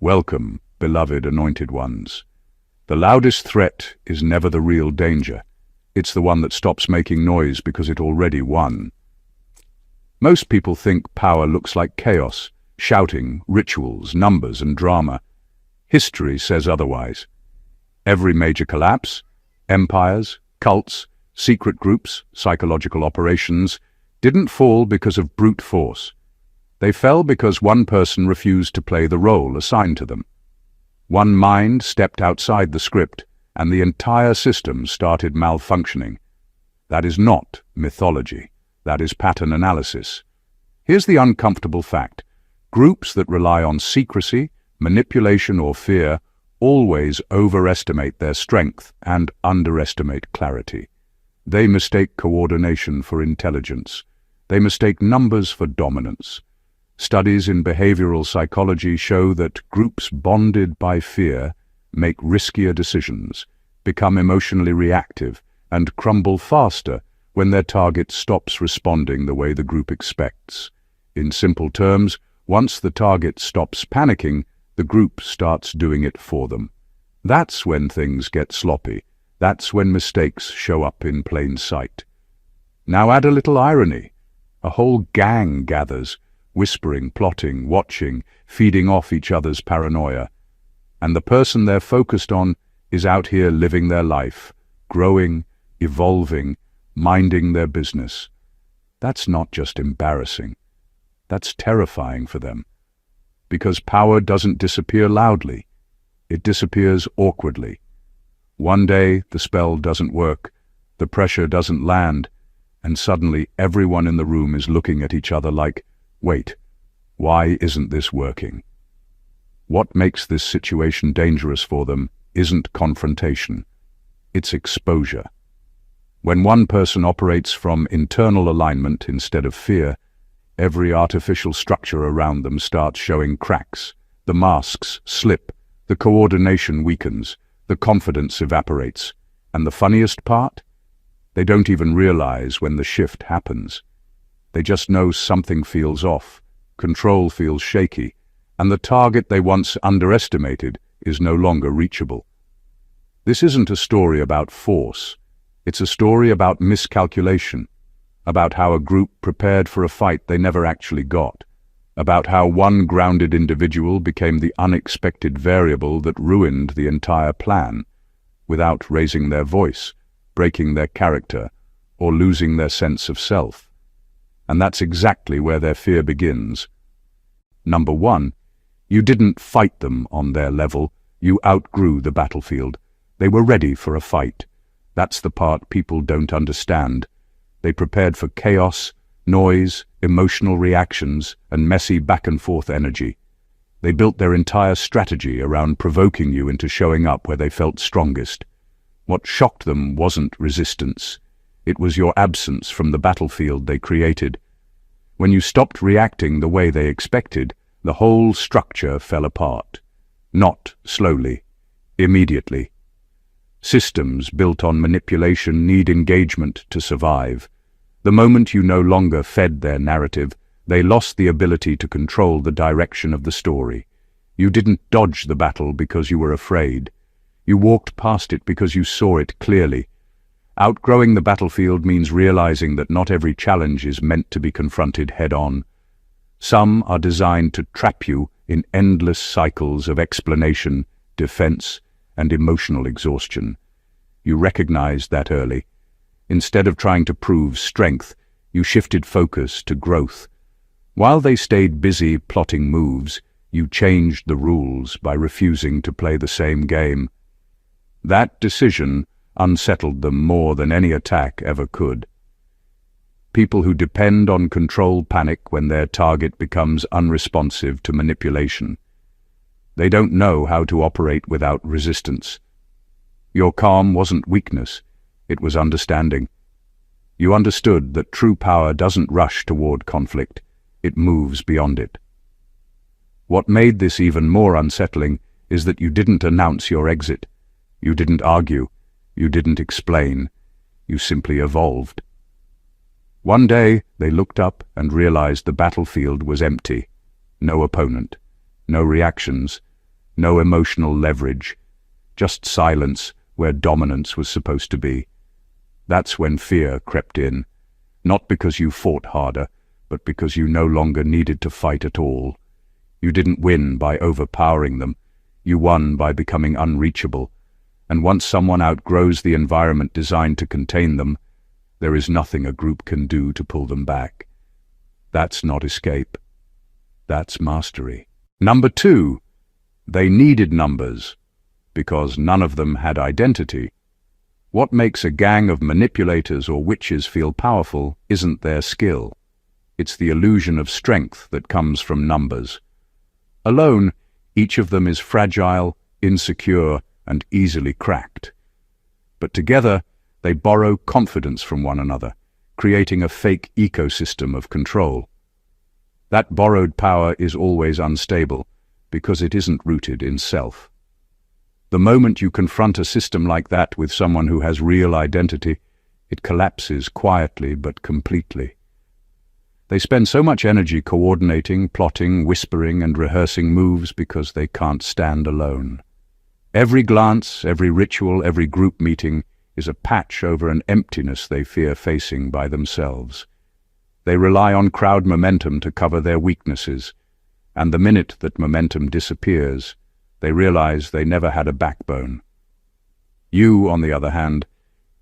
Welcome, beloved anointed ones. The loudest threat is never the real danger. It's the one that stops making noise because it already won. Most people think power looks like chaos, shouting, rituals, numbers, and drama. History says otherwise. Every major collapse, empires, cults, secret groups, psychological operations, didn't fall because of brute force. They fell because one person refused to play the role assigned to them. One mind stepped outside the script, and the entire system started malfunctioning. That is not mythology. That is pattern analysis. Here's the uncomfortable fact. Groups that rely on secrecy, manipulation, or fear always overestimate their strength and underestimate clarity. They mistake coordination for intelligence. They mistake numbers for dominance. Studies in behavioral psychology show that groups bonded by fear make riskier decisions, become emotionally reactive, and crumble faster when their target stops responding the way the group expects. In simple terms, once the target stops panicking, the group starts doing it for them. That's when things get sloppy. That's when mistakes show up in plain sight. Now add a little irony. A whole gang gathers, whispering, plotting, watching, feeding off each other's paranoia. And the person they're focused on is out here living their life, growing, evolving, minding their business. That's not just embarrassing. That's terrifying for them. Because power doesn't disappear loudly. It disappears awkwardly. One day, the spell doesn't work, the pressure doesn't land, and suddenly everyone in the room is looking at each other like, wait, why isn't this working? What makes this situation dangerous for them isn't confrontation. It's exposure. When one person operates from internal alignment instead of fear, every artificial structure around them starts showing cracks. The masks slip, the coordination weakens, the confidence evaporates. And the funniest part? They don't even realize when the shift happens. They just know something feels off, control feels shaky, and the target they once underestimated is no longer reachable. This isn't a story about force. It's a story about miscalculation, about how a group prepared for a fight they never actually got, about how one grounded individual became the unexpected variable that ruined the entire plan, without raising their voice, breaking their character, or losing their sense of self. And that's exactly where their fear begins. Number one, you didn't fight them on their level. You outgrew the battlefield. They were ready for a fight. That's the part people don't understand. They prepared for chaos, noise, emotional reactions, and messy back-and-forth energy. They built their entire strategy around provoking you into showing up where they felt strongest. What shocked them wasn't resistance. It was your absence from the battlefield they created. When you stopped reacting the way they expected, the whole structure fell apart. Not slowly, immediately. Systems built on manipulation need engagement to survive. The moment you no longer fed their narrative, they lost the ability to control the direction of the story. You didn't dodge the battle because you were afraid. You walked past it because you saw it clearly. Outgrowing the battlefield means realizing that not every challenge is meant to be confronted head-on. Some are designed to trap you in endless cycles of explanation, defense, and emotional exhaustion. You recognized that early. Instead of trying to prove strength, you shifted focus to growth. While they stayed busy plotting moves, you changed the rules by refusing to play the same game. That decision unsettled them more than any attack ever could. People who depend on control panic when their target becomes unresponsive to manipulation. They don't know how to operate without resistance. Your calm wasn't weakness, it was understanding. You understood that true power doesn't rush toward conflict, it moves beyond it. What made this even more unsettling is that you didn't announce your exit. You didn't argue. You didn't explain. You simply evolved. One day, they looked up and realized the battlefield was empty. No opponent, no reactions, no emotional leverage, just silence where dominance was supposed to be. That's when fear crept in, not because you fought harder, but because you no longer needed to fight at all. You didn't win by overpowering them, you won by becoming unreachable, and once someone outgrows the environment designed to contain them, there is nothing a group can do to pull them back. That's not escape. That's mastery. Number 2, they needed numbers, because none of them had identity. What makes a gang of manipulators or witches feel powerful isn't their skill. It's the illusion of strength that comes from numbers. Alone, each of them is fragile, insecure, and easily cracked. But together, they borrow confidence from one another, creating a fake ecosystem of control. That borrowed power is always unstable, because it isn't rooted in self. The moment you confront a system like that with someone who has real identity, it collapses quietly but completely. They spend so much energy coordinating, plotting, whispering, and rehearsing moves because they can't stand alone. Every glance, every ritual, every group meeting is a patch over an emptiness they fear facing by themselves. They rely on crowd momentum to cover their weaknesses, and the minute that momentum disappears, they realize they never had a backbone. You, on the other hand,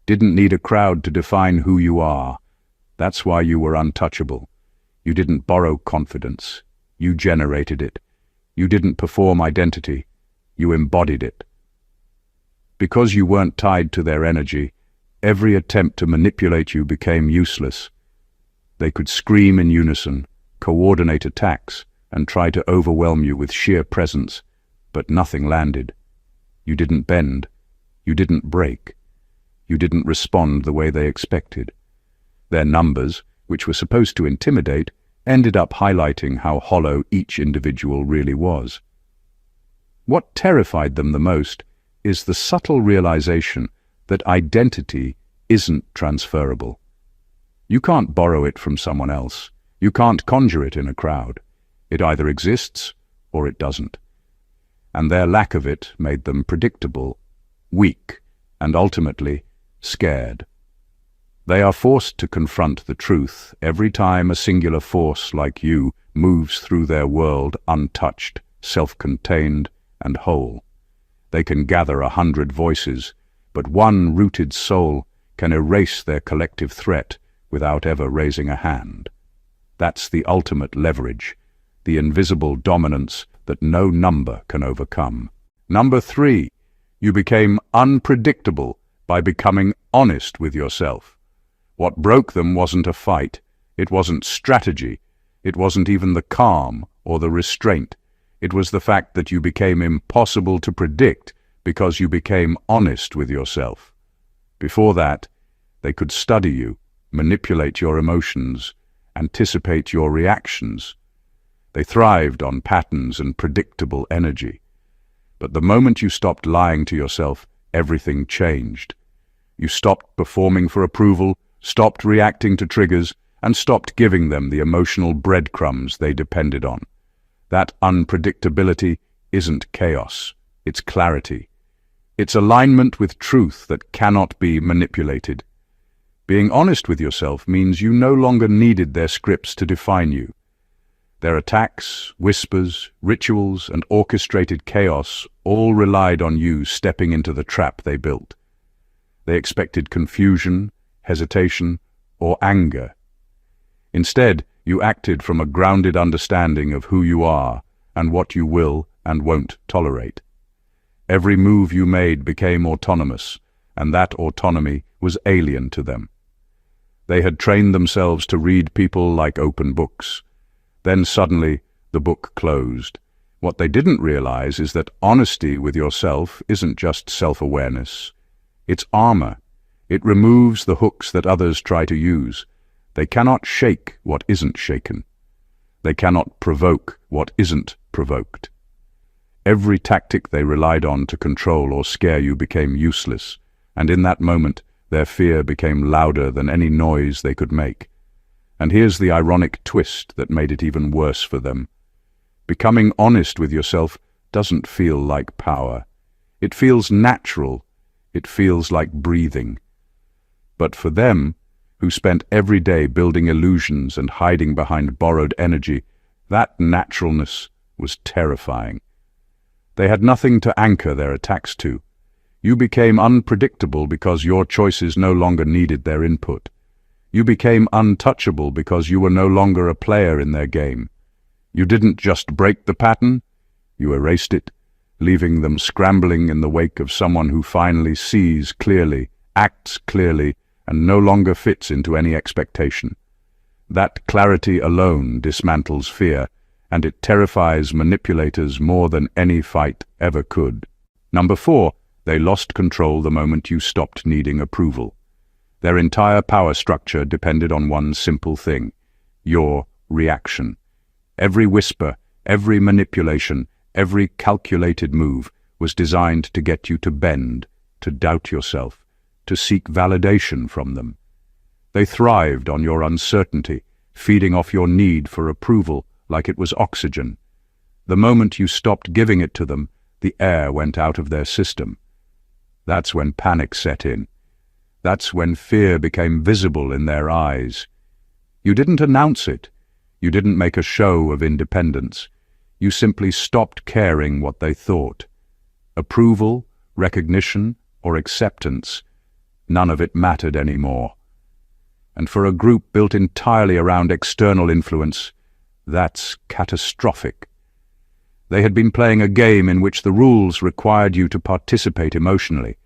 didn't need a crowd to define who you are. That's why you were untouchable. You didn't borrow confidence. You generated it. You didn't perform identity. You embodied it. Because you weren't tied to their energy, every attempt to manipulate you became useless. They could scream in unison, coordinate attacks, and try to overwhelm you with sheer presence, but nothing landed. You didn't bend. You didn't break. You didn't respond the way they expected. Their numbers, which were supposed to intimidate, ended up highlighting how hollow each individual really was. What terrified them the most is the subtle realization that identity isn't transferable. You can't borrow it from someone else. You can't conjure it in a crowd. It either exists or it doesn't. And their lack of it made them predictable, weak, and ultimately scared. They are forced to confront the truth every time a singular force like you moves through their world untouched, self-contained, and whole. They can gather 100 voices, but one rooted soul can erase their collective threat without ever raising a hand. That's the ultimate leverage, the invisible dominance that no number can overcome. Number 3, you became unpredictable by becoming honest with yourself. What broke them wasn't a fight, it wasn't strategy, it wasn't even the calm or the restraint. It was the fact that you became impossible to predict because you became honest with yourself. Before that, they could study you, manipulate your emotions, anticipate your reactions. They thrived on patterns and predictable energy. But the moment you stopped lying to yourself, everything changed. You stopped performing for approval, stopped reacting to triggers, and stopped giving them the emotional breadcrumbs they depended on. That unpredictability isn't chaos, it's clarity. It's alignment with truth that cannot be manipulated. Being honest with yourself means you no longer needed their scripts to define you. Their attacks, whispers, rituals, and orchestrated chaos all relied on you stepping into the trap they built. They expected confusion, hesitation, or anger. Instead, you acted from a grounded understanding of who you are and what you will and won't tolerate. Every move you made became autonomous, and that autonomy was alien to them. They had trained themselves to read people like open books. Then suddenly, the book closed. What they didn't realize is that honesty with yourself isn't just self-awareness. It's armor. It removes the hooks that others try to use. They cannot shake what isn't shaken. They cannot provoke what isn't provoked. Every tactic they relied on to control or scare you became useless, and in that moment, their fear became louder than any noise they could make. And here's the ironic twist that made it even worse for them. Becoming honest with yourself doesn't feel like power. It feels natural. It feels like breathing. But for them, who spent every day building illusions and hiding behind borrowed energy, that naturalness was terrifying. They had nothing to anchor their attacks to. You became unpredictable because your choices no longer needed their input. You became untouchable because you were no longer a player in their game. You didn't just break the pattern, you erased it, leaving them scrambling in the wake of someone who finally sees clearly, acts clearly, and no longer fits into any expectation. That clarity alone dismantles fear, and it terrifies manipulators more than any fight ever could. Number 4, they lost control the moment you stopped needing approval. Their entire power structure depended on one simple thing: your reaction. Every whisper, every manipulation, every calculated move was designed to get you to bend, to doubt yourself, to seek validation from them. They thrived on your uncertainty, feeding off your need for approval like it was oxygen. The moment you stopped giving it to them, the air went out of their system. That's when panic set in. That's when fear became visible in their eyes. You didn't announce it. You didn't make a show of independence. You simply stopped caring what they thought. Approval, recognition, or acceptance, none of it mattered anymore. And for a group built entirely around external influence, that's catastrophic. They had been playing a game in which the rules required you to participate emotionally,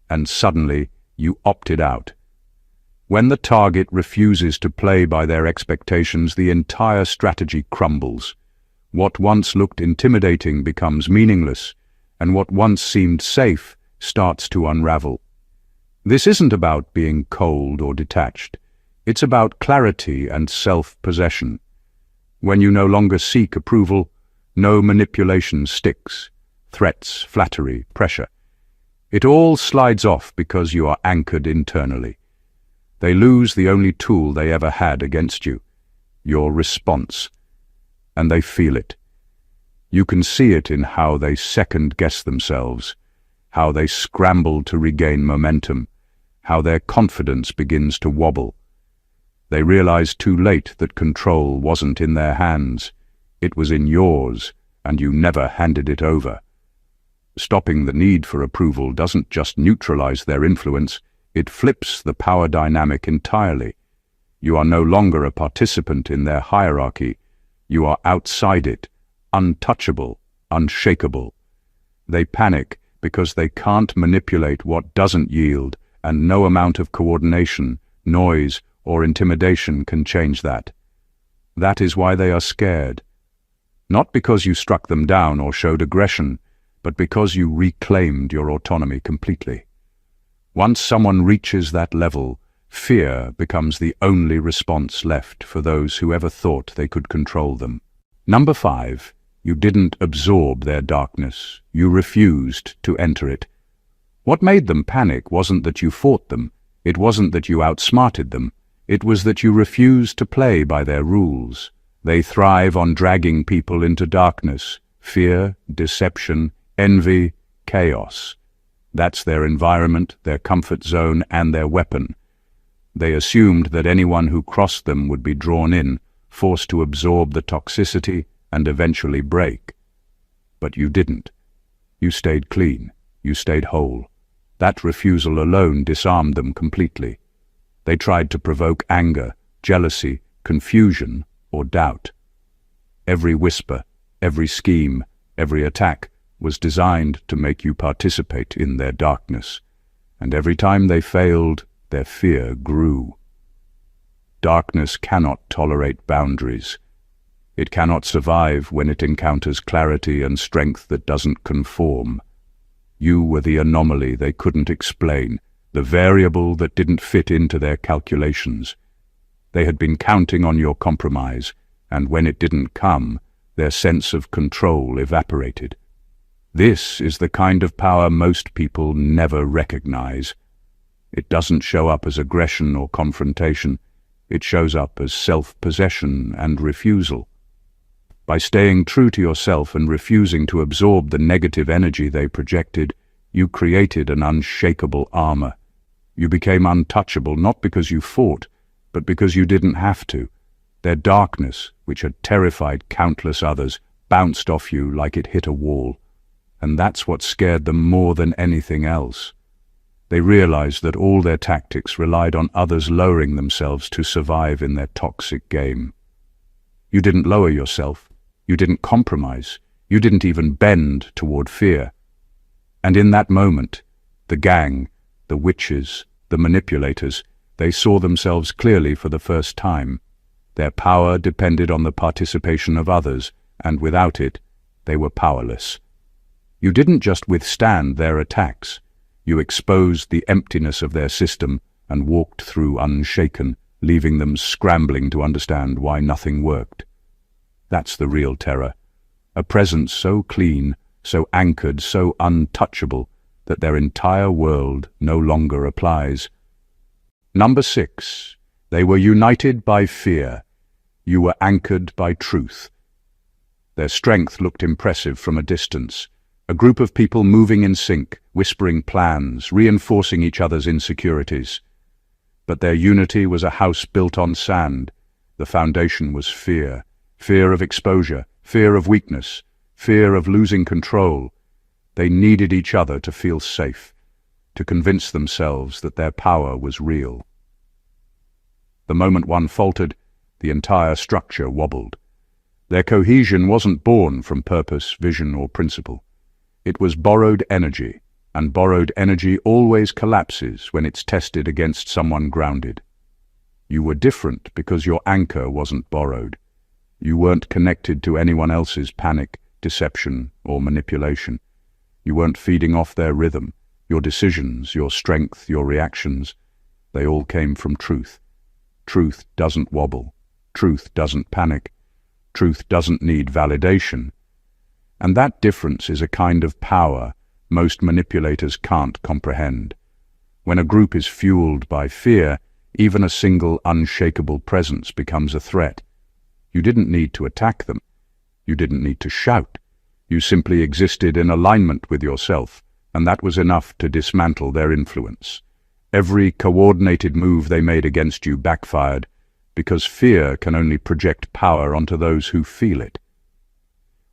and suddenly you opted out. When the target refuses to play by their expectations, the entire strategy crumbles. What once looked intimidating becomes meaningless, and what once seemed safe starts to unravel. This isn't about being cold or detached. It's about clarity and self-possession. When you no longer seek approval, no manipulation sticks. Threats, flattery, pressure. It all slides off because you are anchored internally. They lose the only tool they ever had against you, your response. And they feel it. You can see it in how they second-guess themselves, how they scramble to regain momentum, how their confidence begins to wobble. They realize too late that control wasn't in their hands. It was in yours, and you never handed it over. Stopping the need for approval doesn't just neutralize their influence, it flips the power dynamic entirely. You are no longer a participant in their hierarchy. You are outside it, untouchable, unshakable. They panic because they can't manipulate what doesn't yield, and no amount of coordination, noise, or intimidation can change that. That is why they are scared. Not because you struck them down or showed aggression, but because you reclaimed your autonomy completely. Once someone reaches that level, fear becomes the only response left for those who ever thought they could control them. Number 5, you didn't absorb their darkness. You refused to enter it. What made them panic wasn't that you fought them. It wasn't that you outsmarted them. It was that you refused to play by their rules. They thrive on dragging people into darkness. Fear, deception, envy, chaos. That's their environment, their comfort zone, and their weapon. They assumed that anyone who crossed them would be drawn in, forced to absorb the toxicity, and eventually break. But you didn't. You stayed clean. You stayed whole. That refusal alone disarmed them completely. They tried to provoke anger, jealousy, confusion, or doubt. Every whisper, every scheme, every attack was designed to make you participate in their darkness, and every time they failed, their fear grew. Darkness cannot tolerate boundaries. It cannot survive when it encounters clarity and strength that doesn't conform. You were the anomaly they couldn't explain, the variable that didn't fit into their calculations. They had been counting on your compromise, and when it didn't come, their sense of control evaporated. This is the kind of power most people never recognize. It doesn't show up as aggression or confrontation. It shows up as self-possession and refusal. By staying true to yourself and refusing to absorb the negative energy they projected, you created an unshakable armor. You became untouchable not because you fought, but because you didn't have to. Their darkness, which had terrified countless others, bounced off you like it hit a wall. And that's what scared them more than anything else. They realized that all their tactics relied on others lowering themselves to survive in their toxic game. You didn't lower yourself. You didn't compromise. You didn't even bend toward fear. And in that moment, the gang, the witches, the manipulators, they saw themselves clearly for the first time. Their power depended on the participation of others, and without it, they were powerless. You didn't just withstand their attacks. You exposed the emptiness of their system and walked through unshaken, leaving them scrambling to understand why nothing worked. That's the real terror. A presence so clean, so anchored, so untouchable, that their entire world no longer applies. Number 6. They were united by fear. You were anchored by truth. Their strength looked impressive from a distance. A group of people moving in sync, whispering plans, reinforcing each other's insecurities. But their unity was a house built on sand. The foundation was fear. Fear of exposure, fear of weakness, fear of losing control. They needed each other to feel safe, to convince themselves that their power was real. The moment one faltered, the entire structure wobbled. Their cohesion wasn't born from purpose, vision, or principle. It was borrowed energy, and borrowed energy always collapses when it's tested against someone grounded. You were different because your anchor wasn't borrowed. You weren't connected to anyone else's panic, deception, or manipulation. You weren't feeding off their rhythm, your decisions, your strength, your reactions. They all came from truth. Truth doesn't wobble. Truth doesn't panic. Truth doesn't need validation. And that difference is a kind of power most manipulators can't comprehend. When a group is fueled by fear, even a single unshakable presence becomes a threat. You didn't need to attack them. You didn't need to shout. You simply existed in alignment with yourself, and that was enough to dismantle their influence. Every coordinated move they made against you backfired, because fear can only project power onto those who feel it.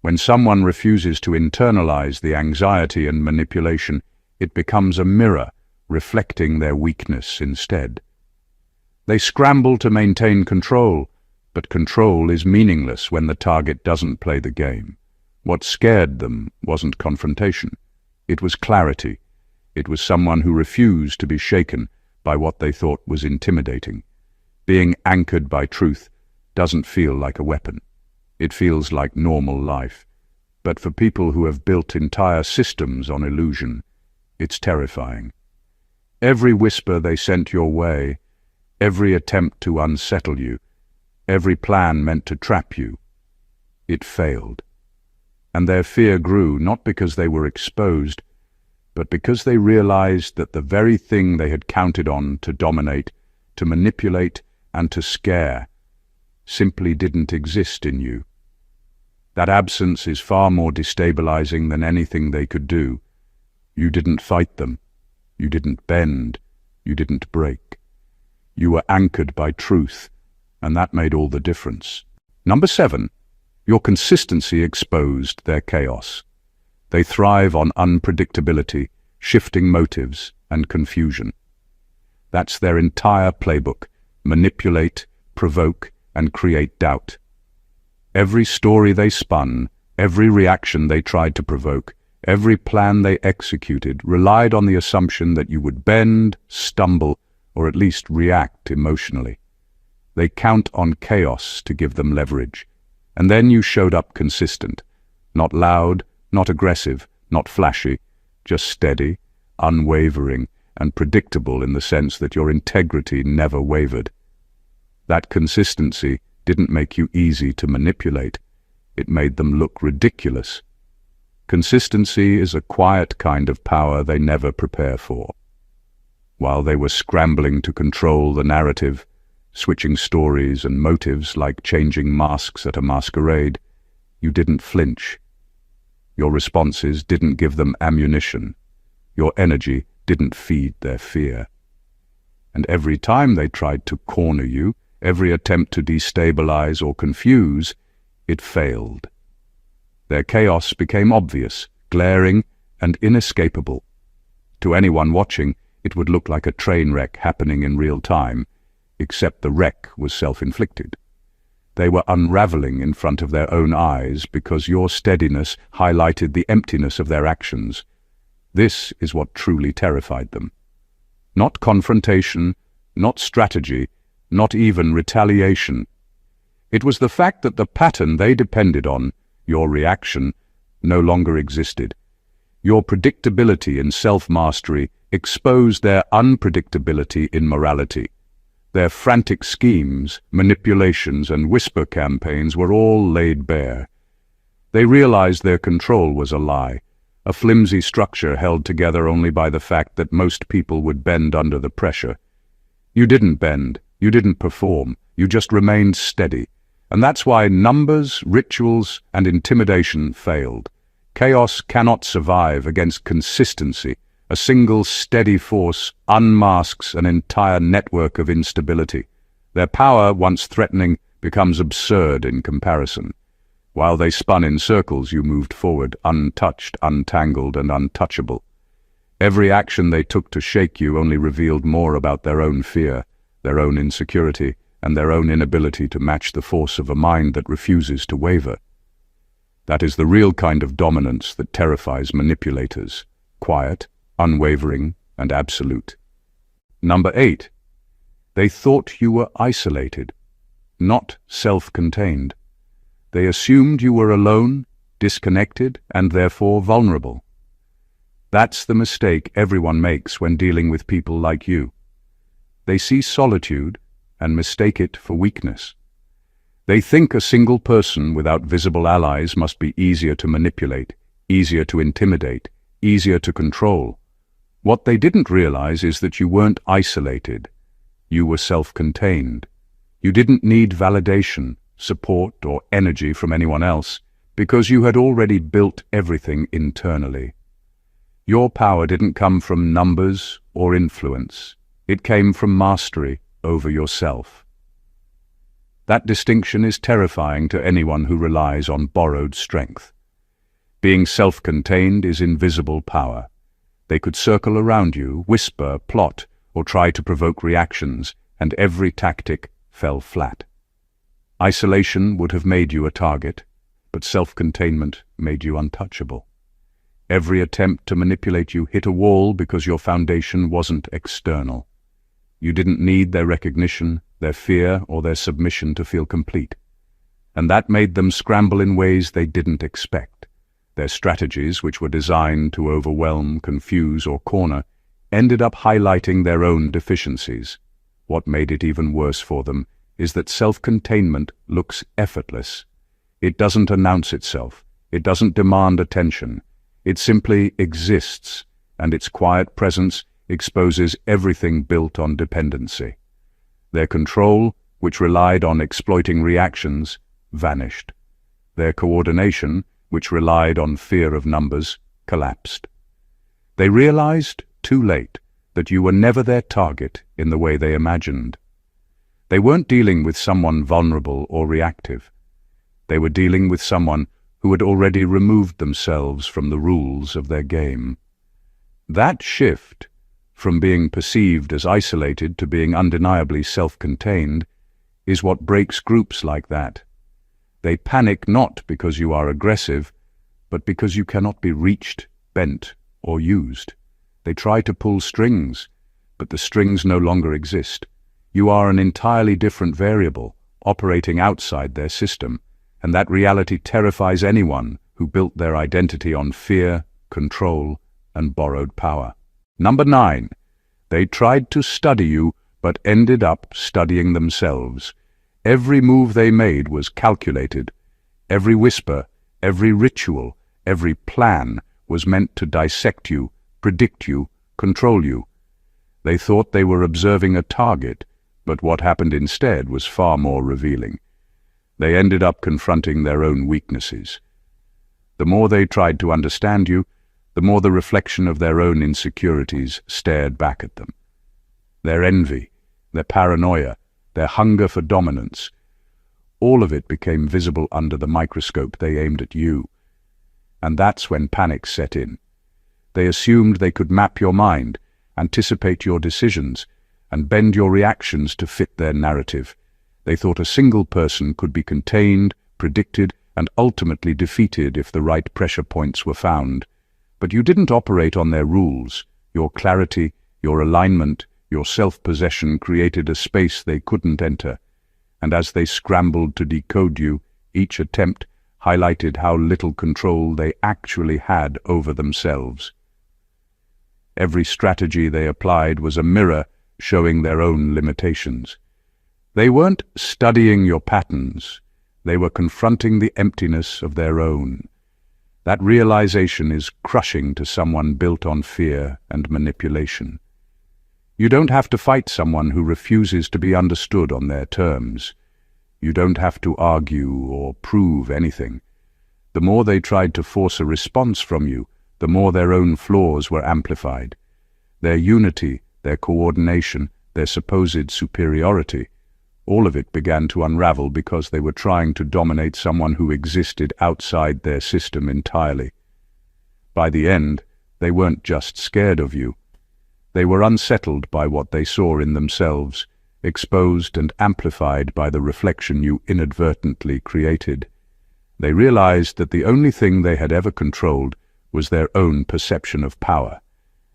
When someone refuses to internalize the anxiety and manipulation, it becomes a mirror, reflecting their weakness instead. They scramble to maintain control, but control is meaningless when the target doesn't play the game. What scared them wasn't confrontation. It was clarity. It was someone who refused to be shaken by what they thought was intimidating. Being anchored by truth doesn't feel like a weapon. It feels like normal life. But for people who have built entire systems on illusion, it's terrifying. Every whisper they sent your way, every attempt to unsettle you, every plan meant to trap you, it failed. And their fear grew not because they were exposed, but because they realized that the very thing they had counted on to dominate, to manipulate, and to scare simply didn't exist in you. That absence is far more destabilizing than anything they could do. You didn't fight them. You didn't bend. You didn't break. You were anchored by truth, and that made all the difference. Number 7, your consistency exposed their chaos. They thrive on unpredictability, shifting motives, and confusion. That's their entire playbook: manipulate, provoke, and create doubt. Every story they spun, every reaction they tried to provoke, every plan they executed relied on the assumption that you would bend, stumble, or at least react emotionally. They count on chaos to give them leverage. And then you showed up consistent. Not loud, not aggressive, not flashy, just steady, unwavering, and predictable in the sense that your integrity never wavered. That consistency didn't make you easy to manipulate. It made them look ridiculous. Consistency is a quiet kind of power they never prepare for. While they were scrambling to control the narrative, switching stories and motives like changing masks at a masquerade, You didn't flinch. Your responses didn't give them ammunition. Your energy didn't feed their fear. And every time they tried to corner you, every attempt to destabilize or confuse, it failed. Their chaos became obvious, glaring, and inescapable. To anyone watching, it would look like a train wreck happening in real time, except the wreck was self-inflicted. They were unraveling in front of their own eyes because your steadiness highlighted the emptiness of their actions. This is what truly terrified them. Not confrontation, not strategy, not even retaliation. It was the fact that the pattern they depended on, your reaction, no longer existed. Your predictability in self-mastery exposed their unpredictability in morality. Their frantic schemes, manipulations, and whisper campaigns were all laid bare. They realized their control was a lie, a flimsy structure held together only by the fact that most people would bend under the pressure. You didn't bend, you didn't perform, you just remained steady. And that's why numbers, rituals, and intimidation failed. Chaos cannot survive against consistency. A single steady force unmasks an entire network of instability. Their power, once threatening, becomes absurd in comparison. While they spun in circles, you moved forward, untouched, untangled, and untouchable. Every action they took to shake you only revealed more about their own fear, their own insecurity, and their own inability to match the force of a mind that refuses to waver. That is the real kind of dominance that terrifies manipulators. Quiet, unwavering, and absolute. Number 8. They thought you were isolated, not self-contained. They assumed you were alone, disconnected, and therefore vulnerable. That's the mistake everyone makes when dealing with people like you. They see solitude and mistake it for weakness. They think a single person without visible allies must be easier to manipulate, easier to intimidate, easier to control. What they didn't realize is that you weren't isolated. You were self-contained. You didn't need validation, support, or energy from anyone else because you had already built everything internally. Your power didn't come from numbers or influence. It came from mastery over yourself. That distinction is terrifying to anyone who relies on borrowed strength. Being self-contained is invisible power. They could circle around you, whisper, plot, or try to provoke reactions, and every tactic fell flat. Isolation would have made you a target, but self-containment made you untouchable. Every attempt to manipulate you hit a wall because your foundation wasn't external. You didn't need their recognition, their fear, or their submission to feel complete. And that made them scramble in ways they didn't expect. Their strategies, which were designed to overwhelm, confuse, or corner, ended up highlighting their own deficiencies. What made it even worse for them is that self-containment looks effortless. It doesn't announce itself. It doesn't demand attention. It simply exists, and its quiet presence exposes everything built on dependency. Their control, which relied on exploiting reactions, vanished. Their coordination, which relied on fear of numbers, collapsed. They realized, too late, that you were never their target in the way they imagined. They weren't dealing with someone vulnerable or reactive. They were dealing with someone who had already removed themselves from the rules of their game. That shift, from being perceived as isolated to being undeniably self-contained, is what breaks groups like that. They panic not because you are aggressive, but because you cannot be reached, bent, or used. They try to pull strings, but the strings no longer exist. You are an entirely different variable, operating outside their system, and that reality terrifies anyone who built their identity on fear, control, and borrowed power. Number 9. They tried to study you, but ended up studying themselves. Every move they made was calculated. Every whisper, every ritual, every plan was meant to dissect you, predict you, control you. They thought they were observing a target, but what happened instead was far more revealing. They ended up confronting their own weaknesses. The more they tried to understand you, the more the reflection of their own insecurities stared back at them. Their envy, their paranoia, their hunger for dominance, all of it became visible under the microscope they aimed at you. And that's when panic set in. They assumed they could map your mind, anticipate your decisions, and bend your reactions to fit their narrative. They thought a single person could be contained, predicted, and ultimately defeated if the right pressure points were found. But you didn't operate on their rules. Your clarity, your alignment, your self-possession created a space they couldn't enter. And as they scrambled to decode you, each attempt highlighted how little control they actually had over themselves. Every strategy they applied was a mirror showing their own limitations. They weren't studying your patterns, they were confronting the emptiness of their own. That realization is crushing to someone built on fear and manipulation. You don't have to fight someone who refuses to be understood on their terms. You don't have to argue or prove anything. The more they tried to force a response from you, the more their own flaws were amplified. Their unity, their coordination, their supposed superiority, all of it began to unravel because they were trying to dominate someone who existed outside their system entirely. By the end, they weren't just scared of you. They were unsettled by what they saw in themselves, exposed and amplified by the reflection you inadvertently created. They realized that the only thing they had ever controlled was their own perception of power,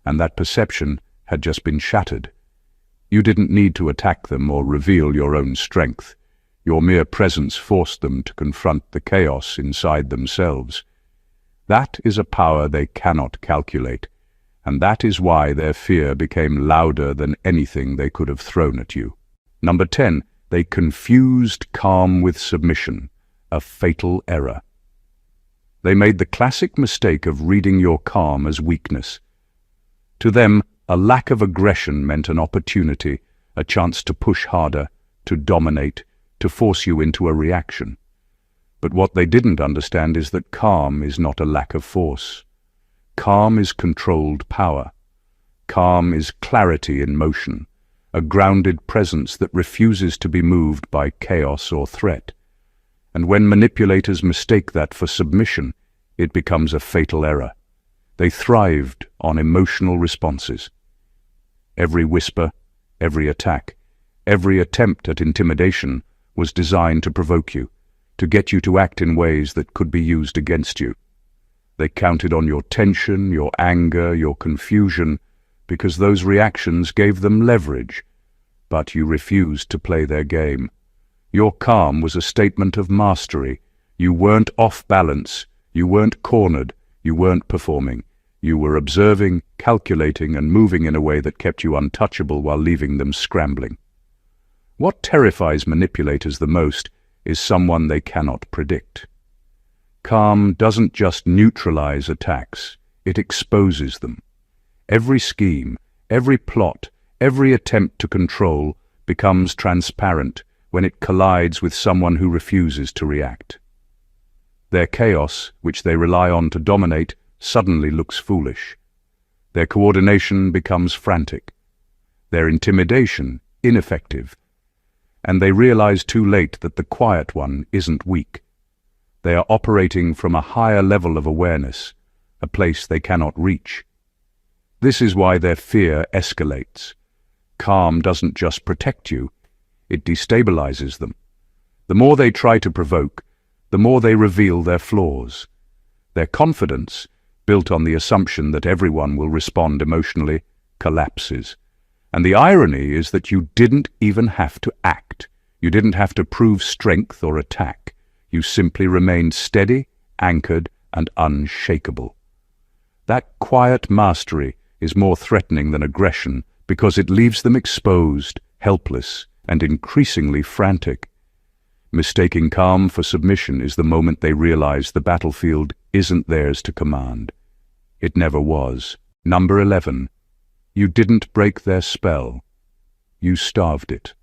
and that perception had just been shattered. You didn't need to attack them or reveal your own strength. Your mere presence forced them to confront the chaos inside themselves. That is a power they cannot calculate, and that is why their fear became louder than anything they could have thrown at you. Number 10, they confused calm with submission, a fatal error. They made the classic mistake of reading your calm as weakness. To them, a lack of aggression meant an opportunity, a chance to push harder, to dominate, to force you into a reaction. But what they didn't understand is that calm is not a lack of force. Calm is controlled power. Calm is clarity in motion, a grounded presence that refuses to be moved by chaos or threat. And when manipulators mistake that for submission, it becomes a fatal error. They thrived on emotional responses. Every whisper, every attack, every attempt at intimidation was designed to provoke you, to get you to act in ways that could be used against you. They counted on your tension, your anger, your confusion, because those reactions gave them leverage. But you refused to play their game. Your calm was a statement of mastery. You weren't off balance, you weren't cornered, you weren't performing. You were observing, calculating, and moving in a way that kept you untouchable while leaving them scrambling. What terrifies manipulators the most is someone they cannot predict. Calm doesn't just neutralize attacks, it exposes them. Every scheme, every plot, every attempt to control becomes transparent when it collides with someone who refuses to react. Their chaos, which they rely on to dominate, suddenly looks foolish. Their coordination becomes frantic. Their intimidation ineffective. And they realize too late that the quiet one isn't weak. They are operating from a higher level of awareness, a place they cannot reach. This is why their fear escalates. Calm doesn't just protect you, it destabilizes them. The more they try to provoke, the more they reveal their flaws. Their confidence, built on the assumption that everyone will respond emotionally, collapses. And the irony is that you didn't even have to act. You didn't have to prove strength or attack. You simply remained steady, anchored, and unshakable. That quiet mastery is more threatening than aggression because it leaves them exposed, helpless, and increasingly frantic. Mistaking calm for submission is the moment they realize the battlefield isn't theirs to command. It never was. Number 11. You didn't break their spell. You starved it.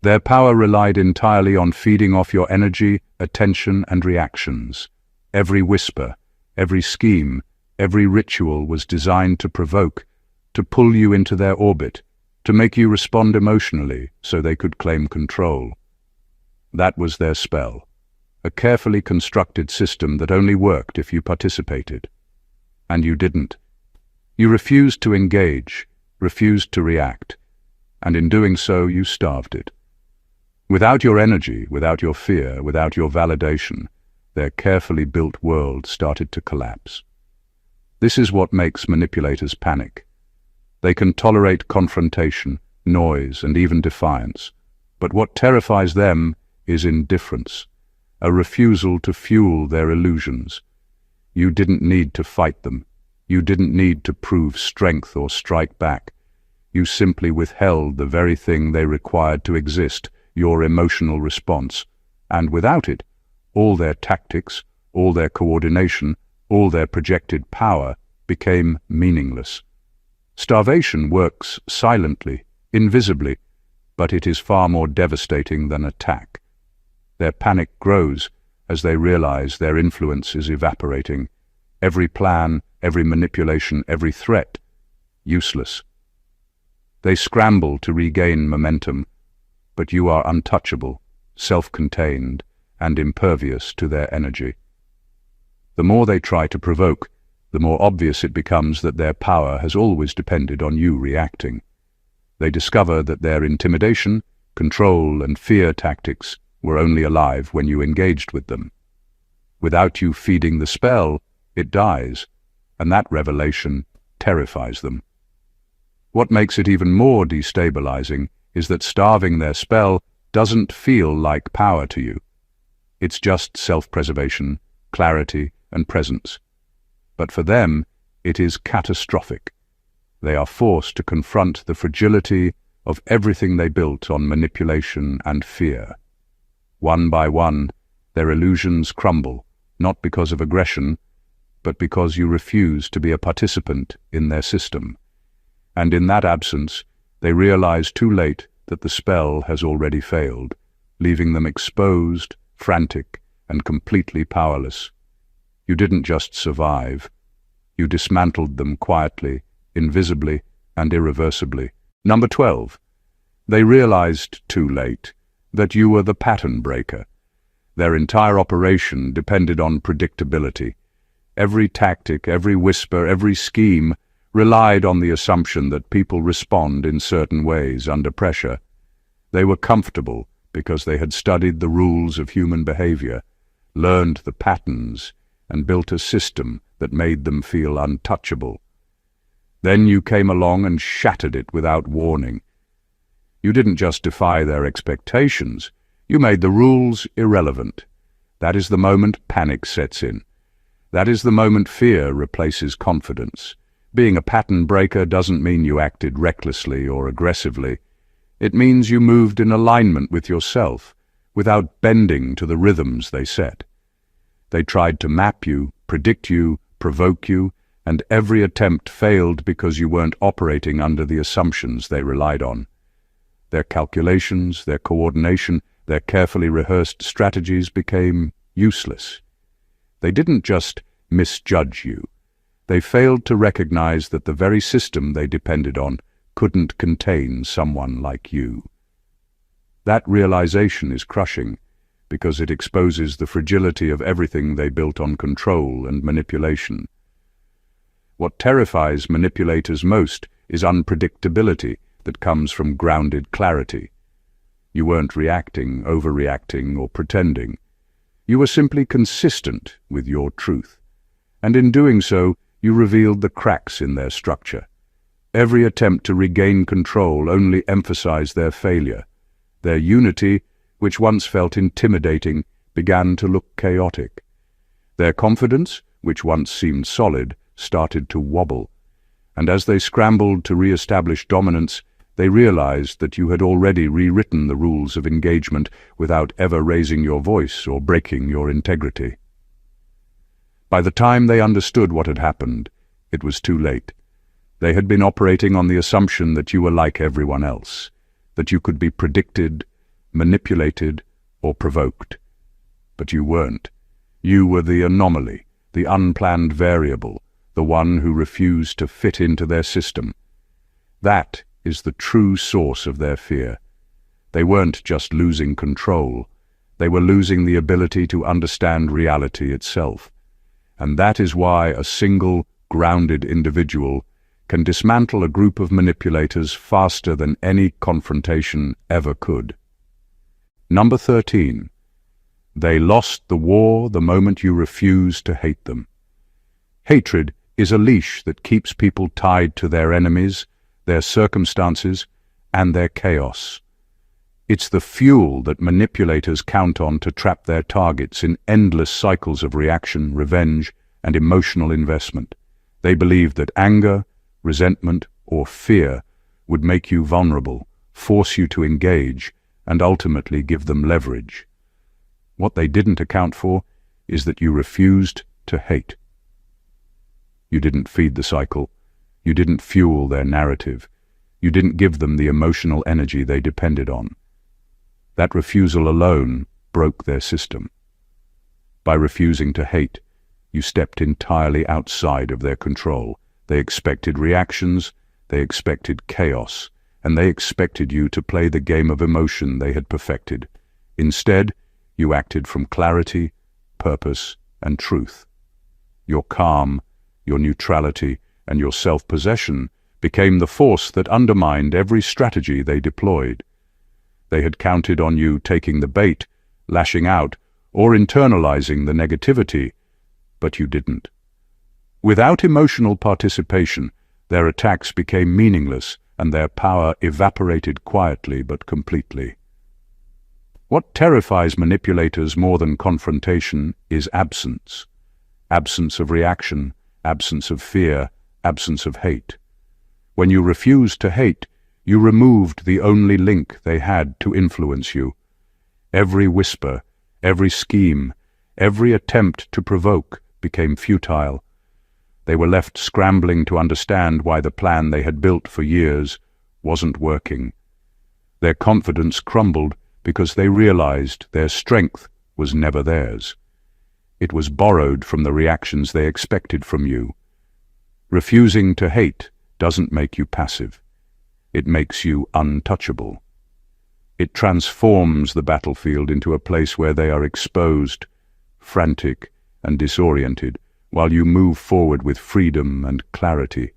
Their power relied entirely on feeding off your energy, attention, and reactions. Every whisper, every scheme, every ritual was designed to provoke, to pull you into their orbit, to make you respond emotionally so they could claim control. That was their spell, a carefully constructed system that only worked if you participated. And you didn't. You refused to engage, refused to react, and in doing so you starved it. Without your energy, without your fear, without your validation, their carefully built world started to collapse. This is what makes manipulators panic. They can tolerate confrontation, noise, and even defiance, but what terrifies them is indifference, a refusal to fuel their illusions. You didn't need to fight them. You didn't need to prove strength or strike back. You simply withheld the very thing they required to exist, your emotional response, and without it, all their tactics, all their coordination, all their projected power became meaningless. Starvation works silently, invisibly, but it is far more devastating than attack. Their panic grows as they realize their influence is evaporating. Every plan, every manipulation, every threat, useless. They scramble to regain momentum, but you are untouchable, self-contained, and impervious to their energy. The more they try to provoke, the more obvious it becomes that their power has always depended on you reacting. They discover that their intimidation, control, and fear tactics were only alive when you engaged with them. Without you feeding the spell, it dies, and that revelation terrifies them. What makes it even more destabilizing is that starving their spell doesn't feel like power to you. It's just self-preservation, clarity, and presence. But for them, it is catastrophic. They are forced to confront the fragility of everything they built on manipulation and fear. One by one, their illusions crumble, not because of aggression, but because you refuse to be a participant in their system. And in that absence, they realize too late that the spell has already failed, leaving them exposed, frantic, and completely powerless. You didn't just survive. You dismantled them quietly, invisibly, and irreversibly. Number 12. They realized too late that you were the pattern breaker. Their entire operation depended on predictability. Every tactic, every whisper, every scheme relied on the assumption that people respond in certain ways under pressure. They were comfortable because they had studied the rules of human behavior, learned the patterns, and built a system that made them feel untouchable. Then you came along and shattered it without warning. You didn't just defy their expectations, you made the rules irrelevant. That is the moment panic sets in. That is the moment fear replaces confidence. Being a pattern breaker doesn't mean you acted recklessly or aggressively. It means you moved in alignment with yourself, without bending to the rhythms they set. They tried to map you, predict you, provoke you, and every attempt failed because you weren't operating under the assumptions they relied on. Their calculations, their coordination, their carefully rehearsed strategies became useless. They didn't just misjudge you. They failed to recognize that the very system they depended on couldn't contain someone like you. That realization is crushing, because it exposes the fragility of everything they built on control and manipulation. What terrifies manipulators most is unpredictability that comes from grounded clarity. You weren't reacting, overreacting, or pretending. You were simply consistent with your truth. And in doing so, you revealed the cracks in their structure. Every attempt to regain control only emphasized their failure. Their unity, which once felt intimidating, began to look chaotic. Their confidence, which once seemed solid, started to wobble. And as they scrambled to re-establish dominance, they realized that you had already rewritten the rules of engagement without ever raising your voice or breaking your integrity. By the time they understood what had happened, it was too late. They had been operating on the assumption that you were like everyone else, that you could be predicted, manipulated, or provoked. But you weren't. You were the anomaly, the unplanned variable, the one who refused to fit into their system. That is the true source of their fear. They weren't just losing control. They were losing the ability to understand reality itself. And that is why a single, grounded individual can dismantle a group of manipulators faster than any confrontation ever could. Number 13. They lost the war the moment you refuse to hate them. Hatred is a leash that keeps people tied to their enemies, their circumstances, and their chaos. It's the fuel that manipulators count on to trap their targets in endless cycles of reaction, revenge, and emotional investment. They believe that anger, resentment, or fear would make you vulnerable, force you to engage, and ultimately give them leverage. What they didn't account for is that you refused to hate. You didn't feed the cycle. You didn't fuel their narrative. You didn't give them the emotional energy they depended on. That refusal alone broke their system. By refusing to hate, you stepped entirely outside of their control. They expected reactions, they expected chaos, and they expected you to play the game of emotion they had perfected. Instead, you acted from clarity, purpose, and truth. Your calm, your neutrality, and your self-possession became the force that undermined every strategy they deployed. They had counted on you taking the bait, lashing out, or internalizing the negativity, but you didn't. Without emotional participation, their attacks became meaningless and their power evaporated quietly but completely. What terrifies manipulators more than confrontation is absence. Absence of reaction, absence of fear, absence of hate. When you refused to hate, you removed the only link they had to influence you. Every whisper, every scheme, every attempt to provoke became futile. They were left scrambling to understand why the plan they had built for years wasn't working. Their confidence crumbled because they realized their strength was never theirs. It was borrowed from the reactions they expected from you. Refusing to hate doesn't make you passive. It makes you untouchable. It transforms the battlefield into a place where they are exposed, frantic, and disoriented, while you move forward with freedom and clarity.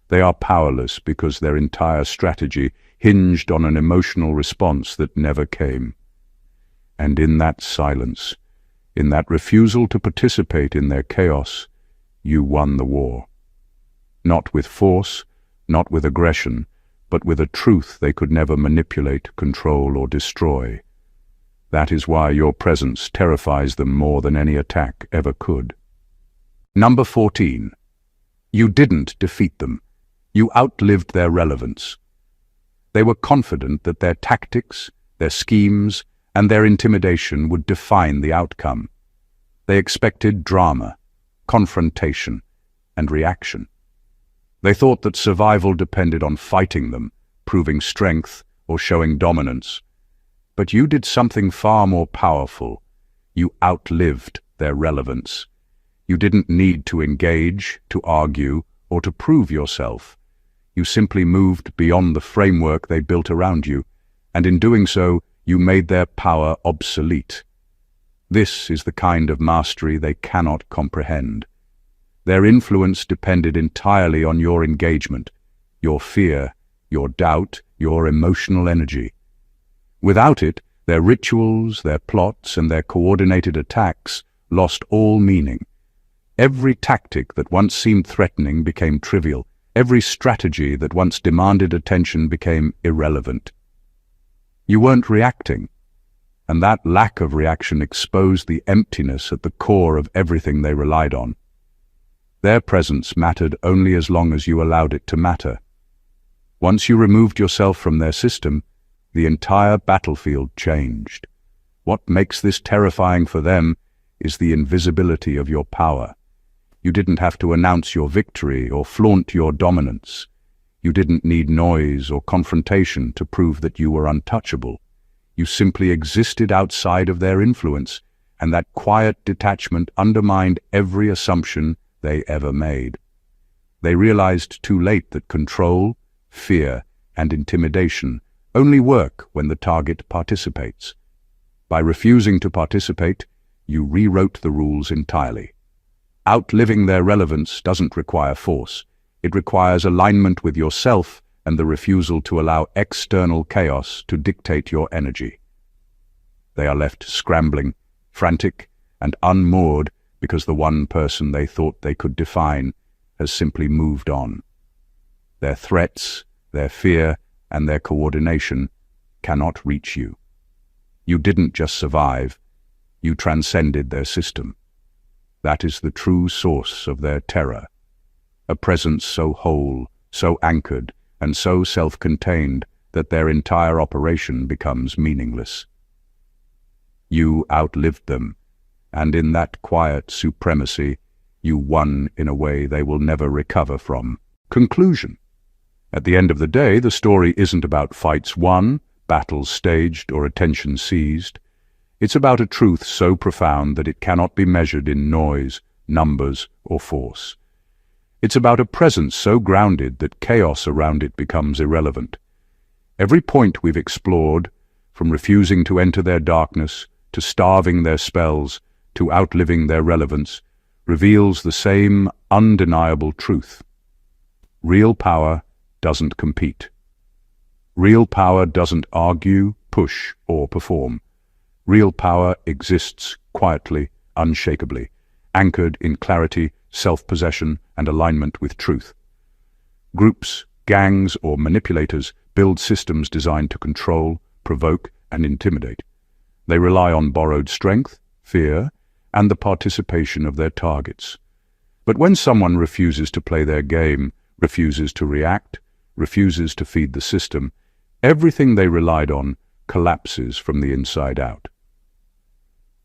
They are powerless because their entire strategy hinged on an emotional response that never came. And in that silence, in that refusal to participate in their chaos, you won the war. Not with force, not with aggression, but with a truth they could never manipulate, control, or destroy. That is why your presence terrifies them more than any attack ever could. Number 14. You didn't defeat them. You outlived their relevance. They were confident that their tactics, their schemes, and their intimidation would define the outcome. They expected drama, confrontation, and reaction. They thought that survival depended on fighting them, proving strength, or showing dominance. But you did something far more powerful. You outlived their relevance. You didn't need to engage, to argue, or to prove yourself. You simply moved beyond the framework they built around you, and in doing so, you made their power obsolete. This is the kind of mastery they cannot comprehend. Their influence depended entirely on your engagement, your fear, your doubt, your emotional energy. Without it, their rituals, their plots, and their coordinated attacks lost all meaning. Every tactic that once seemed threatening became trivial. Every strategy that once demanded attention became irrelevant. You weren't reacting, and that lack of reaction exposed the emptiness at the core of everything they relied on. Their presence mattered only as long as you allowed it to matter. Once you removed yourself from their system, the entire battlefield changed. What makes this terrifying for them is the invisibility of your power. You didn't have to announce your victory or flaunt your dominance. You didn't need noise or confrontation to prove that you were untouchable. You simply existed outside of their influence, and that quiet detachment undermined every assumption they ever made. They realized too late that control, fear, and intimidation only work when the target participates. By refusing to participate, you rewrote the rules entirely. Outliving their relevance doesn't require force. It requires alignment with yourself and the refusal to allow external chaos to dictate your energy. They are left scrambling, frantic, and unmoored because the one person they thought they could define has simply moved on. Their threats, their fear, and their coordination cannot reach you. You didn't just survive, you transcended their system. That is the true source of their terror. A presence so whole, so anchored, and so self-contained that their entire operation becomes meaningless. You outlived them, and in that quiet supremacy, you won in a way they will never recover from. Conclusion. At the end of the day, the story isn't about fights won, battles staged, or attention seized. It's about a truth so profound that it cannot be measured in noise, numbers, or force. It's about a presence so grounded that chaos around it becomes irrelevant. Every point we've explored, from refusing to enter their darkness, to starving their spells, to outliving their relevance, reveals the same undeniable truth. Real power doesn't compete. Real power doesn't argue, push, or perform. Real power exists quietly, unshakably, anchored in clarity, self-possession, and alignment with truth. Groups, gangs, or manipulators build systems designed to control, provoke, and intimidate. They rely on borrowed strength, fear, and the participation of their targets. But when someone refuses to play their game, refuses to react, refuses to feed the system, everything they relied on collapses from the inside out.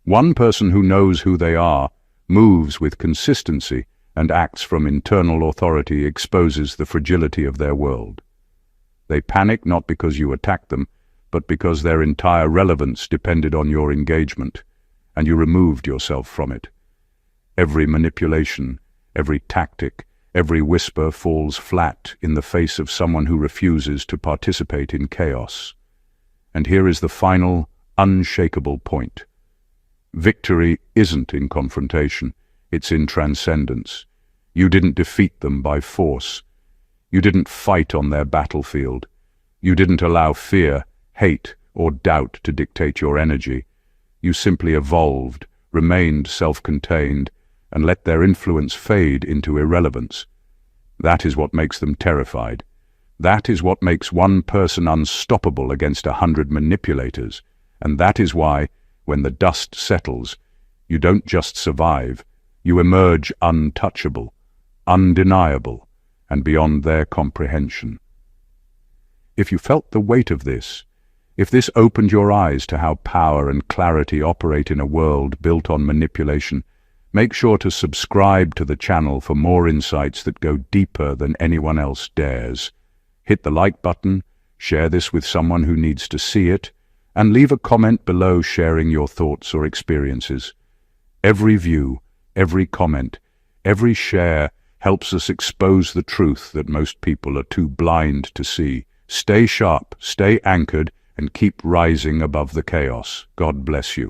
One person who knows who they are, moves with consistency, and acts from internal authority exposes the fragility of their world. They panic not because you attacked them, but because their entire relevance depended on your engagement, and you removed yourself from it. Every manipulation, every tactic, every whisper falls flat in the face of someone who refuses to participate in chaos. And here is the final, unshakable point. Victory isn't in confrontation, it's in transcendence. You didn't defeat them by force. You didn't fight on their battlefield. You didn't allow fear, hate, or doubt to dictate your energy. You simply evolved, remained self-contained, and let their influence fade into irrelevance. That is what makes them terrified. That is what makes one person unstoppable against 100 manipulators. And that is why, when the dust settles, you don't just survive, you emerge untouchable, undeniable, and beyond their comprehension. If you felt the weight of this, if this opened your eyes to how power and clarity operate in a world built on manipulation, make sure to subscribe to the channel for more insights that go deeper than anyone else dares. Hit the like button, share this with someone who needs to see it, and leave a comment below sharing your thoughts or experiences. Every view, every comment, every share helps us expose the truth that most people are too blind to see. Stay sharp, stay anchored, and keep rising above the chaos. God bless you.